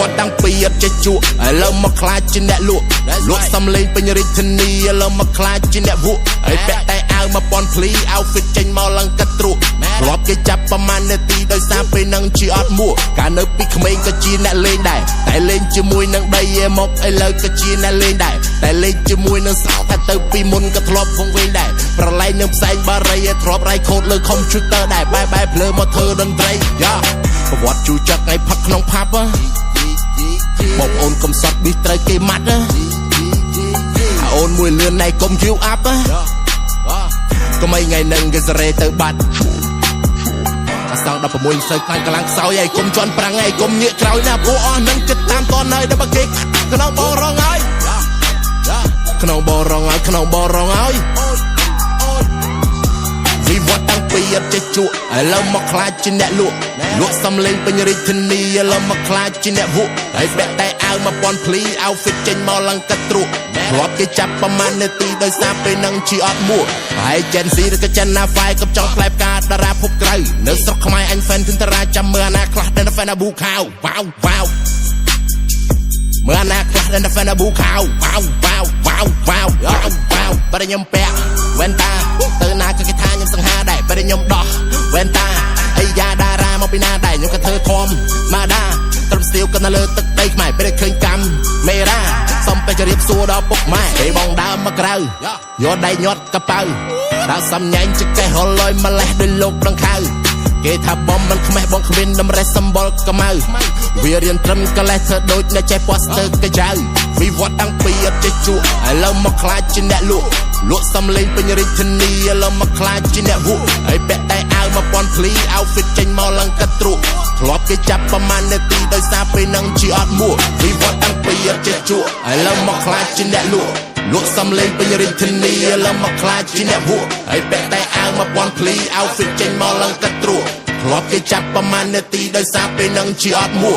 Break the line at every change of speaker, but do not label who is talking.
វត្តតាំងពីអត់ចេះជក់ឥឡូវមកខ្លាចជាអ្នកលក់សំលេងពេញរាជធានីឥឡូវមកខ្លាចជាអ្នកវក់ហើយពាក់តែអាវ1000ភ្លី outfit ចេញមកឡើងកាត់ទ្រុកធ្លាប់គេចាប់ប្រមាណនាទីដោយសារពេលនឹងជាអត់មួកាលនៅពីក្មេងក៏ជាអ្នកលេងដែរតែលេងជាមួយនឹងដីឯមកឥឡូវក៏ជាអ្នកលេងដែរតែលេងជាមួយនឹងសោតែទៅពីមុនក៏ធ្លាប់ផងវិញដែរប្រឡែងនឹងផ្សែងបារីធ្លាប់រៃខូតលើ computer ដែរបែបភ្លើមកធ្វើតន្ត្រីយ៉ាប្រវត្តិជូចឹកឲ្យផឹកក្នុងផាប់បងប្អូនកុំសត់ប៊ីសត្រូវគេម៉ាត់អូនមួយលឿនណៃកុំ give up កុំអីថ្ងៃនឹងគេសរេទៅបាត់អាសង16សើខ្លាំងកម្លាំងខ្សោយឯងកុំជន់ប្រាំងឯងកុំញាក់ក្រោយណាព្រោះអស់នឹងគិតតាមតនហើយដល់បើគេក្នុងបងរងហើយក្នុងបងរងហើយក្នុងបងរងហើយវិវត្តតាំងពីអត់ចេះជក់ឥឡូវមកខ្លាចជាអ្នកលក់សំលេងពេញរាជធានីឥឡូវមកខ្លាចជាអ្នកវក់ហើយពាក់តែអាវ1000ភ្លី outfit ចេញមកឡើងកាត់ទ្រុកធ្លាប់គេចាប់ប្រមាណនាទីដោយសារពេលនឹងជាអត់មួហើយ Gen Z ឬក៏ Gen Alpha ក៏ចង់ផ្លែផ្កាតារាភពក្រៅនៅស្រុកខ្មែរអញ fan ទិនតារាចាំមើលអាណាខ្លះដែល fan អាប៊ូខាវវ៉ាវវ៉ាវមើលអាណាខ្លះដែល fan អាប៊ូខាវវ៉ាវវ៉ាវវ៉ាវវ៉ាវវ៉ាវវ៉ាវបើខ្ញុំពាក់វ៉ែនតាទៅណាក៏គេថាខ្ញុំសង្ហាដែរបើខ្ញុំដោះវ៉ែនតាអីយ៉ាតារាមកពីណាដែរខ្ញុំក៏ធ្វើធំម៉ាដាត្រឹមស្ទាវក៏នៅលើទឹកដីខ្មែរពេលឃើញកម្មមេរ៉ាសំពេចរៀបសួរដល់ពុកម៉ែពេលបងដើមមកក្រៅយកដៃញាត់កប៉ៅដល់សំញ៉ែងចកេះហលយម្លេះដោយលោកដង្ខៅគេថាបំមិនខ្មេះបងគ្មានតម្រេះសម្បល់កម៉ៅវារៀនត្រឹមកលេះធ្វើដូចអ្នកចេះប៉ស្ទើកចៅវិវត្តតាំងពីអត់ចេះជក់ឥឡូវមកខ្លាចជាអ្នកលក់សំលេងពេញរាជធានីឥឡូវមកខ្លាចជាអ្នកវក់ហើយពាក់តែអាវ1000ភ្លី outfit ចេញមកឡើងកាត់ទ្រុកធ្លាប់គេចាប់ប្រមាណនាទីដោយសារពេលនឹងជាអត់មួវិវត្តតាំងពីអត់ចេះជក់ឥឡូវមកខ្លាចជាអ្នកលក់សំលេងពេញរាជធានីឥឡូវមកខ្លាចជាអ្នកវក់ហើយពាក់តែអាវ1000ភ្លី outfit ចេញមកឡើងកាត់ទ្រុកធ្លាប់គេចាប់ប្រមាណនាទីដោយសារពេលនឹងជាអត់មួ